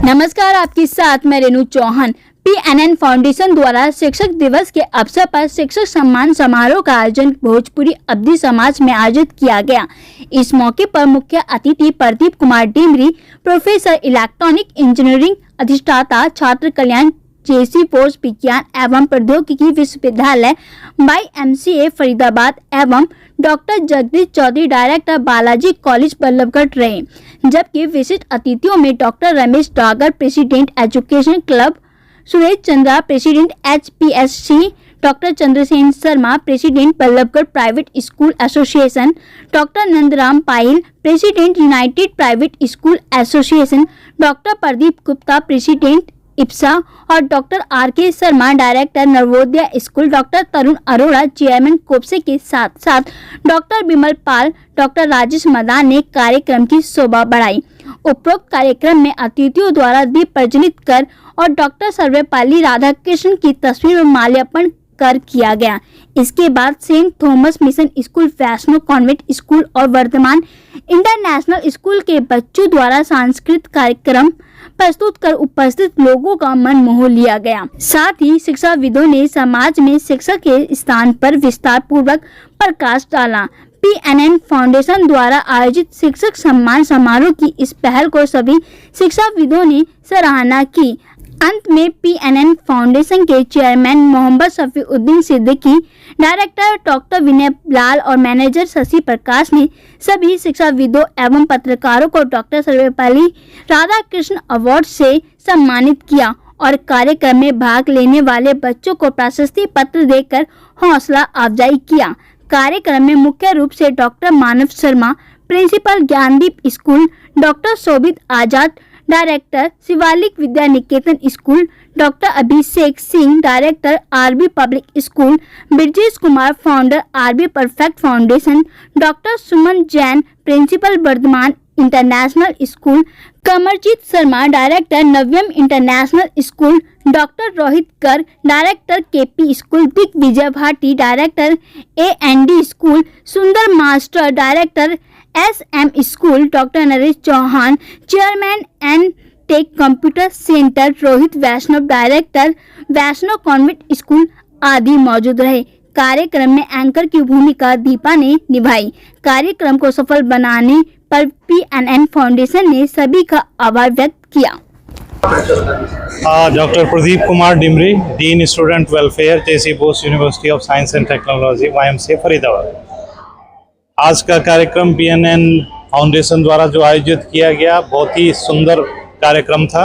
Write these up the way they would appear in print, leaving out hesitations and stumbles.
नमस्कार, आपके साथ मैं रेणु चौहान। PNN फाउंडेशन द्वारा शिक्षक दिवस के अवसर पर शिक्षक सम्मान समारोह का आयोजन भोजपुरी अवधी समाज में आयोजित किया गया। इस मौके पर मुख्य अतिथि Pradeep Kumar Dimri, professor electronic engineering अधिष्ठाता छात्र कल्याण JC बोस विज्ञान एवं प्रौद्योगिकी विश्वविद्यालय YMCA फरीदाबाद एवं doctor Jagdish Chaudhary director Balaji college Ballabhgarh रहे, जबकि विशिष्ट अतिथियों में doctor Ramesh Dagar president education club, Suresh Chandra president HPSC, doctor Chandrasen Sharma president Ballabhgarh private school association, doctor Nandram Pahil president united private school association, doctor Pradeep Gupta president IPSA और doctor RK Sharma director Navodaya school, doctor Tarun Arora chairman कोप्से के साथ साथ डॉक्टर विमल पाल, डॉक्टर राजेश मदान ने कार्यक्रम की शोभा बढ़ाई। उपरोक्त कार्यक्रम में अतिथियों द्वारा दीप प्रज्वलित कर और डॉक्टर सर्वपल्ली राधाकृष्णन की तस्वीर में माल्यार्पण कर किया गया। इसके बाद Saint Thomas Mission School, Vaishno Convent School और वर्धमान इंटरनेशनल स्कूल के बच्चों द्वारा सांस्कृतिक कार्यक्रम प्रस्तुत कर उपस्थित लोगों का मन मोह लिया गया। साथ ही शिक्षाविदों ने समाज में शिक्षक के स्थान पर विस्तार पूर्वक प्रकाश डाला। PNN फाउंडेशन द्वारा आयोजित शिक्षक सम्मान समारोह की इस पहल को सभी शिक्षाविदों ने सराहना की। अंत में PNN फाउंडेशन के chairman Mohammad Shafiuddin Siddiqui, director doctor Vinay Lal और मैनेजर शशि प्रकाश ने सभी शिक्षाविदों एवं पत्रकारों को डॉक्टर सर्वपल्ली राधाकृष्ण अवार्ड से सम्मानित किया और कार्यक्रम में भाग लेने वाले बच्चों को प्रशस्ति पत्र देकर हौसला अफजाई किया। कार्यक्रम में मुख्य रूप से doctor Manav Sharma principal Gyandeep school, doctor Shobhit Azad director Shivalik Vidya Niketan school, doctor Abhishek Singh director RB public school, Brajesh Kumar founder RB perfect foundation, doctor Suman Jain principal Vardhman international school, Kamarjeet Sharma director Navyam international school, doctor Rohit Kar director KP school, Digvijay Bhati director AND school, Sundar master director SM school, doctor Naresh Chauhan chairman and tech computer centre, Rohit Vaishnav director Vaishnav convent school आदि मौजूद रहे। कार्यक्रम में anchor की भूमिका दीपा ने निभाई। कार्यक्रम को सफल बनाने पर PNN फाउंडेशन ने सभी का आभार व्यक्त किया। Doctor Pradeep Kumar Dimri, dean student welfare, JC Bose university of science and technology, YMCA Faridabad. आज का कार्यक्रम PNN फाउंडेशन द्वारा जो आयोजित किया गया, बहुत ही सुंदर कार्यक्रम था।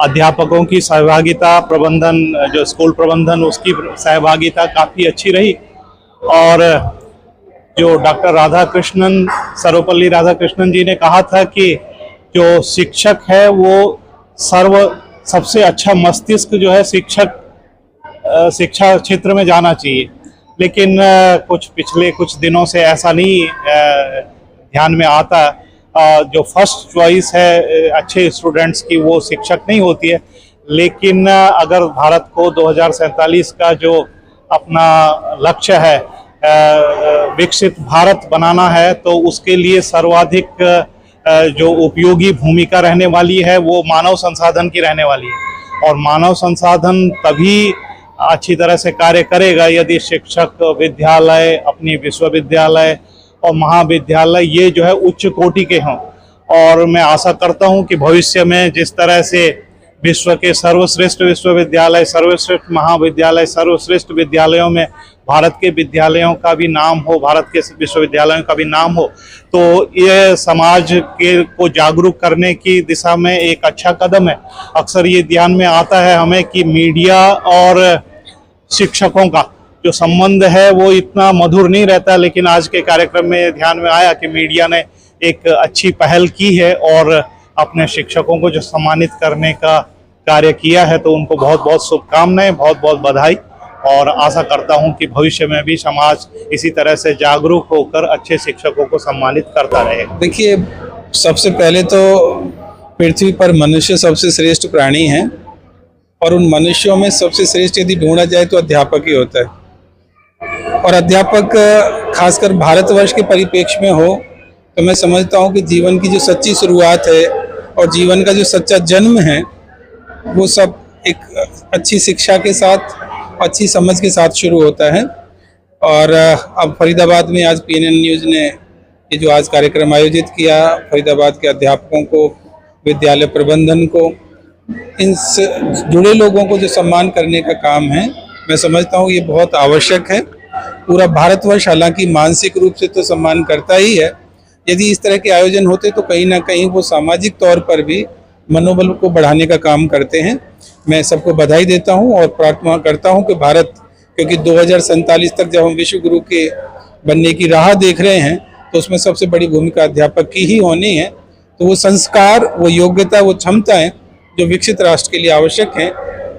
अध्यापकों की सहभागिता, प्रबंधन जो स्कूल प्रबंधन उसकी सहभागिता काफ़ी अच्छी रही और जो डॉक्टर राधाकृष्णन सर्वपल्ली राधाकृष्णन जी ने कहा था कि जो शिक्षक है वो सबसे अच्छा मस्तिष्क जो है शिक्षा क्षेत्र में जाना चाहिए, लेकिन पिछले कुछ दिनों से ऐसा नहीं ध्यान में आता। जो फर्स्ट चॉइस है अच्छे स्टूडेंट्स की वो शिक्षक नहीं होती है, लेकिन अगर भारत को 2047 का जो अपना लक्ष्य है विकसित भारत बनाना है, तो उसके लिए सर्वाधिक जो उपयोगी भूमिका रहने वाली है वो मानव संसाधन की रहने वाली है। और मानव संसाधन तभी अच्छी तरह से कार्य करेगा यदि शिक्षक, विद्यालय, अपनी विश्वविद्यालय और महाविद्यालय ये जो है उच्च कोटि के हों। और मैं आशा करता हूं कि भविष्य में जिस तरह से विश्व के सर्वश्रेष्ठ विश्वविद्यालय, सर्वश्रेष्ठ महाविद्यालय, सर्वश्रेष्ठ विद्यालयों में भारत के विद्यालयों का भी नाम हो, भारत के विश्वविद्यालयों का भी नाम हो, तो ये समाज को जागरूक करने की दिशा में एक अच्छा कदम है। अक्सर ये ध्यान में आता है हमें कि मीडिया और शिक्षकों का जो संबंध है वो इतना मधुर नहीं रहता, लेकिन आज के कार्यक्रम में ध्यान में आया कि मीडिया ने एक अच्छी पहल की है और अपने शिक्षकों को जो सम्मानित करने का कार्य किया है, तो उनको बहुत बहुत शुभकामनाएं, बहुत बहुत बधाई। और आशा करता हूं कि भविष्य में भी समाज इसी तरह से जागरूक होकर अच्छे शिक्षकों को सम्मानित करता रहेगा। देखिए, सबसे पहले तो पृथ्वी पर मनुष्य सबसे श्रेष्ठ प्राणी है और उन मनुष्यों में सबसे श्रेष्ठ यदि ढूंढा जाए तो अध्यापक ही होता है। और अध्यापक खासकर भारतवर्ष के परिप्रेक्ष्य में हो तो मैं समझता हूं कि जीवन की जो सच्ची शुरुआत है और जीवन का जो सच्चा जन्म है वो सब एक अच्छी शिक्षा के साथ, अच्छी समझ के साथ शुरू होता है। और अब फरीदाबाद में आज PNN न्यूज़ ने ये जो आज कार्यक्रम आयोजित किया, फरीदाबाद के अध्यापकों को, विद्यालय प्रबंधन को, इन जुड़े लोगों को जो सम्मान करने का काम है, मैं समझता हूँ ये बहुत आवश्यक है। पूरा भारतवर्ष हालांकि मानसिक रूप से तो सम्मान करता ही है, यदि इस तरह के आयोजन होते तो कहीं ना कहीं वो सामाजिक तौर पर भी मनोबल को बढ़ाने का काम करते हैं। मैं सबको बधाई देता हूँ और प्रार्थना करता हूँ कि भारत, क्योंकि 2047 तक जब हम विश्व गुरु के बनने की राह देख रहे हैं तो उसमें सबसे बड़ी भूमिका अध्यापक की ही होनी है। तो वो संस्कार, वो योग्यता, वो क्षमताएं जो विकसित राष्ट्र के लिए आवश्यक हैं,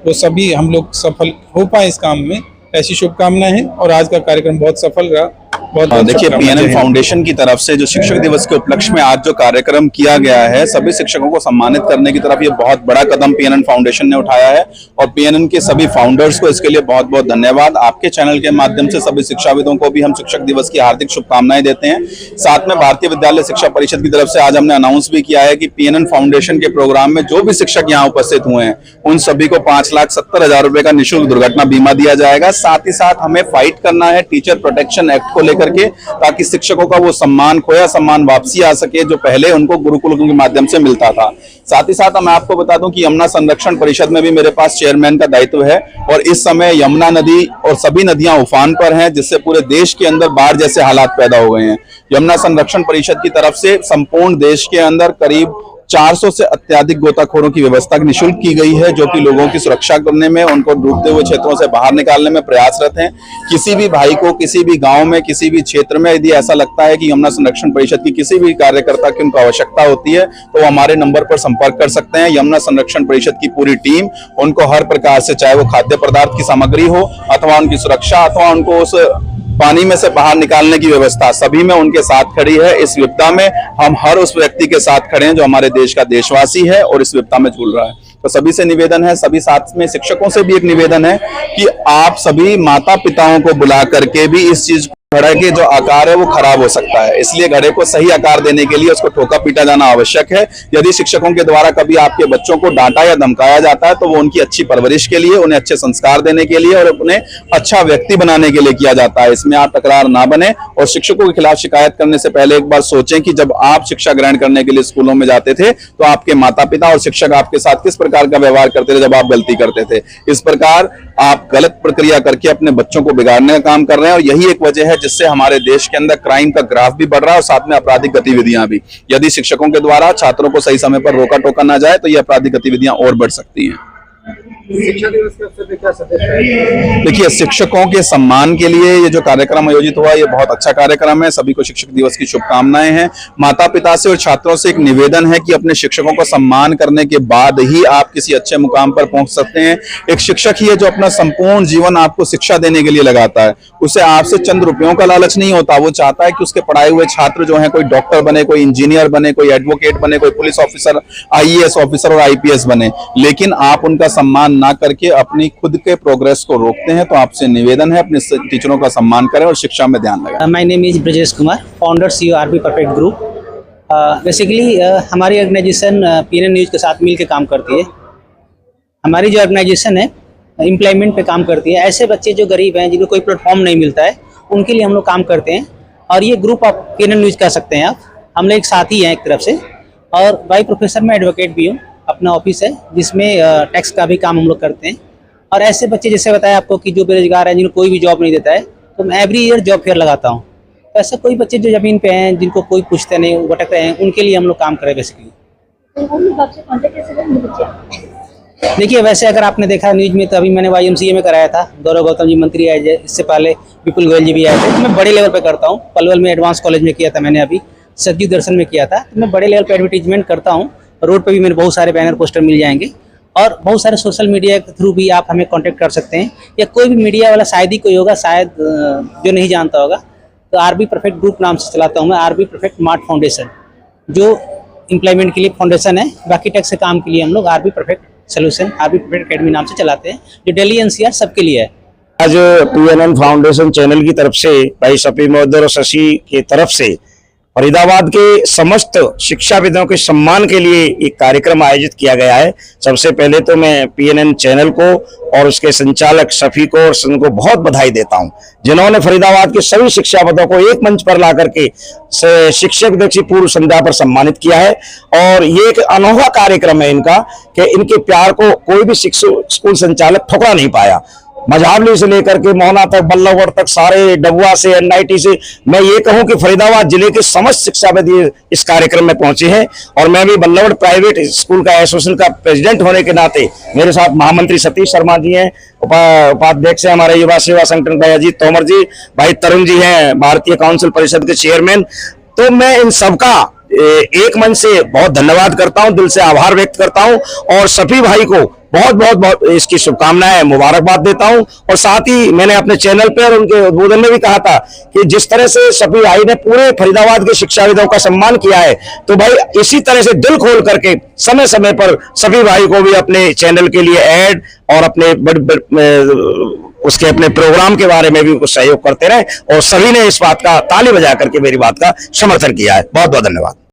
वो सभी हम लोग सफल हो पाए इस काम में, ऐसी शुभकामनाएं हैं। और आज का कार्यक्रम बहुत सफल रहा। बहुत देखिए, PNN फाउंडेशन की तरफ से जो शिक्षक दिवस के उपलक्ष्य में आज जो कार्यक्रम किया गया है, सभी शिक्षकों को सम्मानित करने की तरफ ये बहुत बड़ा कदम PNN फाउंडेशन ने उठाया है और PNN के सभी फाउंडर्स को इसके लिए बहुत बहुत धन्यवाद। आपके चैनल के माध्यम से सभी शिक्षाविदों को भी हम शिक्षक दिवस की हार्दिक शुभकामनाएं देते हैं। साथ में भारतीय विद्यालय शिक्षा परिषद की तरफ से आज हमने अनाउंस भी किया है कि PNN फाउंडेशन के प्रोग्राम में जो भी शिक्षक यहाँ उपस्थित हुए हैं उन सभी को 5,70,000 रुपए का निःशुल्क दुर्घटना बीमा दिया जाएगा। साथ ही साथ हमें फाइट करना है टीचर प्रोटेक्शन एक्ट को लेकर के, ताकि शिक्षकों का वो सम्मान, खोया सम्मान वापसी आ सके जो पहले उनको गुरुकुल के माध्यम से मिलता था। साथ ही साथ मैं आपको बता दूं कि यमुना संरक्षण परिषद में भी मेरे पास चेयरमैन का दायित्व है और इस समय यमुना नदी और सभी नदियां उफान पर हैं, जिससे पूरे देश के अंदर बाढ़ जैसे हालात पैदा हो गए हैं। यमुना संरक्षण परिषद की तरफ से संपूर्ण देश के अंदर करीब 400 से अत्यधिक गोताखोरों की व्यवस्था निःशुल्क की गई है, जो कि लोगों की सुरक्षा करने में, उनको डूबते हुए क्षेत्रों से बाहर निकालने में प्रयासरत हैं। किसी भी भाई को किसी भी गांव में, किसी भी क्षेत्र में यदि ऐसा लगता है कि यमुना संरक्षण परिषद की किसी भी कार्यकर्ता की उनको आवश्यकता होती है तो वो हमारे नंबर पर संपर्क कर सकते हैं। यमुना संरक्षण परिषद की पूरी टीम उनको हर प्रकार से, चाहे वो खाद्य पदार्थ की सामग्री हो अथवा उनकी सुरक्षा अथवा उनको उस पानी में से बाहर निकालने की व्यवस्था, सभी में उनके साथ खड़ी है। इस विपदा में हम हर उस व्यक्ति के साथ खड़े हैं जो हमारे देश का देशवासी है और इस विपदा में झूल रहा है। तो सभी से निवेदन है, सभी साथ में शिक्षकों से भी एक निवेदन है कि आप सभी माता पिताओं को बुला करके भी इस चीज घड़े के जो आकार है वो खराब हो सकता है, इसलिए घड़े को सही आकार देने के लिए उसको ठोका पीटा जाना आवश्यक है। यदि शिक्षकों के द्वारा कभी आपके बच्चों को डांटा या धमकाया जाता है तो वो उनकी अच्छी परवरिश के लिए, उन्हें अच्छे संस्कार देने के लिए और उन्हें अच्छा व्यक्ति बनाने के लिए किया जाता है। इसमें आप तकरार ना बने और शिक्षकों के खिलाफ शिकायत करने से पहले एक बार सोचें कि जब आप शिक्षा ग्रहण करने के लिए स्कूलों में जाते थे तो आपके माता पिता और शिक्षक आपके साथ किस प्रकार का व्यवहार करते थे जब आप गलती करते थे। इस प्रकार आप गलत प्रक्रिया करके अपने बच्चों को बिगाड़ने का काम कर रहे हैं और यही एक वजह है जिससे हमारे देश के अंदर क्राइम का ग्राफ भी बढ़ रहा है और साथ में आपराधिक गतिविधियां भी। यदि शिक्षकों के द्वारा छात्रों को सही समय पर रोका टोका ना जाए तो ये आपराधिक गतिविधियां और बढ़ सकती हैं। शिक्षा दिवस के अवसर पर क्या संदेश है? देखिए, शिक्षकों के सम्मान के लिए ये जो कार्यक्रम आयोजित हुआ ये बहुत अच्छा कार्यक्रम है। सभी को शिक्षक दिवस की शुभकामनाएं हैं। माता पिता से और छात्रों से एक निवेदन है कि अपने शिक्षकों को सम्मान करने के बाद ही आप किसी अच्छे मुकाम पर पहुंच सकते हैं। एक शिक्षक ही है जो अपना संपूर्ण जीवन आपको शिक्षा देने के लिए लगाता है। उसे आपसे चंद रुपयों का लालच नहीं होता, वो चाहता है कि उसके पढ़ाए हुए छात्र जो है कोई डॉक्टर बने, कोई इंजीनियर बने, कोई एडवोकेट बने, कोई पुलिस ऑफिसर, IAS ऑफिसर और IPS बने। लेकिन आप उनका सम्मान ना करके अपनी खुद के प्रोग्रेस को रोकते हैं। तो आपसे निवेदन है अपने टीचरों का सम्मान करें और शिक्षा में ध्यान लगाएं। My name is Brajesh Kumar, founder CEO RB perfect group. Basically हमारी ऑर्गेनाइजेशन PNN न्यूज़ के साथ मिल के काम करती है। हमारी जो ऑर्गेनाइजेशन है एम्प्लॉयमेंट पे काम करती है। ऐसे बच्चे जो गरीब हैं, जिनको कोई प्लेटफॉर्म नहीं मिलता है, उनके लिए हम लोग काम करते हैं। और ये ग्रुप आप PNN न्यूज़ कह सकते हैं आप। हम लोग एक साथी हैं एक तरफ से, और बाई प्रोफेसर में एडवोकेट भी हूँ। अपना ऑफिस है जिसमें टैक्स का भी काम हम लोग करते हैं। और ऐसे बच्चे जैसे बताया आपको कि जो बेरोजगार हैं, जिनको कोई भी जॉब नहीं देता है, तो मैं एवरी ईयर जॉब फेयर लगाता हूँ। तो ऐसे कोई बच्चे जो ज़मीन पे हैं, जिनको कोई पूछते नहीं, भटक रहे हैं, उनके लिए हम लोग काम करें बेसिकली। देखिए, वैसे अगर आपने देखा न्यूज़ में तो अभी मैंने YMCA में कराया था। गौरव गौतम जी मंत्री आए, इससे पहले विपुल गोयल जी भी आए थे। मैं बड़े लेवल पे करता हूँ। पलवल में एडवांस कॉलेज में किया था मैंने, अभी सतयुग दर्शन में किया था। तो मैं बड़े लेवल पे एडवर्टीजमेंट करता हूँ। रोड पे भी मेरे बहुत सारे बैनर पोस्टर मिल जाएंगे और बहुत सारे सोशल मीडिया के थ्रू भी आप हमें कांटेक्ट कर सकते हैं, या कोई भी मीडिया वाला शायद ही कोई होगा, शायद जो नहीं जानता होगा। तो RB परफेक्ट ग्रुप नाम से चलाता हूँ मैं। RB परफेक्ट स्मार्ट फाउंडेशन जो एम्प्लॉयमेंट के लिए फाउंडेशन है। बाकी टैक्स के काम के लिए हम लोग RB perfect solution, RB perfect academy नाम से चलाते हैं, जो दिल्ली NCR सबके लिए है। आज PNN फाउंडेशन चैनल की तरफ से भाई शफी महोदय और शशि की तरफ से फरीदाबाद के समस्त शिक्षाविदों के सम्मान के लिए एक कार्यक्रम आयोजित किया गया है। सबसे पहले तो मैं पीएनएन चैनल को और उसके संचालक शफी को और उनको बहुत बधाई देता हूं, जिन्होंने फरीदाबाद के सभी शिक्षाविदों को एक मंच पर ला करके शिक्षक दिवस की पूर्व संध्या पर सम्मानित किया है। और ये एक अनोखा कार्यक्रम है इनका कि इनके प्यार को कोई भी स्कूल संचालक ठुकरा नहीं पाया। मझावली से लेकर के मोहना तक, बल्लभगढ़ तक, सारे डबुआ से, एनआईटी से, मैं ये कहूं कि फरीदाबाद जिले के समस्त शिक्षाविद इस कार्यक्रम में पहुंचे हैं। और मैं भी बल्लभगढ़ प्राइवेट स्कूल का एसोसिएशन का प्रेसिडेंट होने के नाते, मेरे साथ महामंत्री सतीश शर्मा जी हैं, उपाध्यक्ष है हमारे युवा सेवा संगठन भाई अजीत तोमर जी, भाई तरुण जी हैं भारतीय काउंसिल परिषद के चेयरमैन। तो मैं इन सबका एक मन से बहुत धन्यवाद करता हूं, दिल से आभार व्यक्त करता हूं और सभी भाई को बहुत बहुत बहुत इसकी शुभकामनाएं, मुबारकबाद देता हूं। और साथ ही मैंने अपने चैनल पर उनके उद्बोधन में भी कहा था कि जिस तरह से सभी भाई ने पूरे फरीदाबाद के शिक्षाविदों का सम्मान किया है, तो भाई इसी तरह से दिल खोल करके समय समय पर सभी भाई को भी अपने चैनल के लिए ऐड और अपने उसके अपने प्रोग्राम के बारे में भी कुछ सहयोग करते रहे। और सभी ने इस बात का ताली बजा करके मेरी बात का समर्थन किया है। बहुत बहुत धन्यवाद।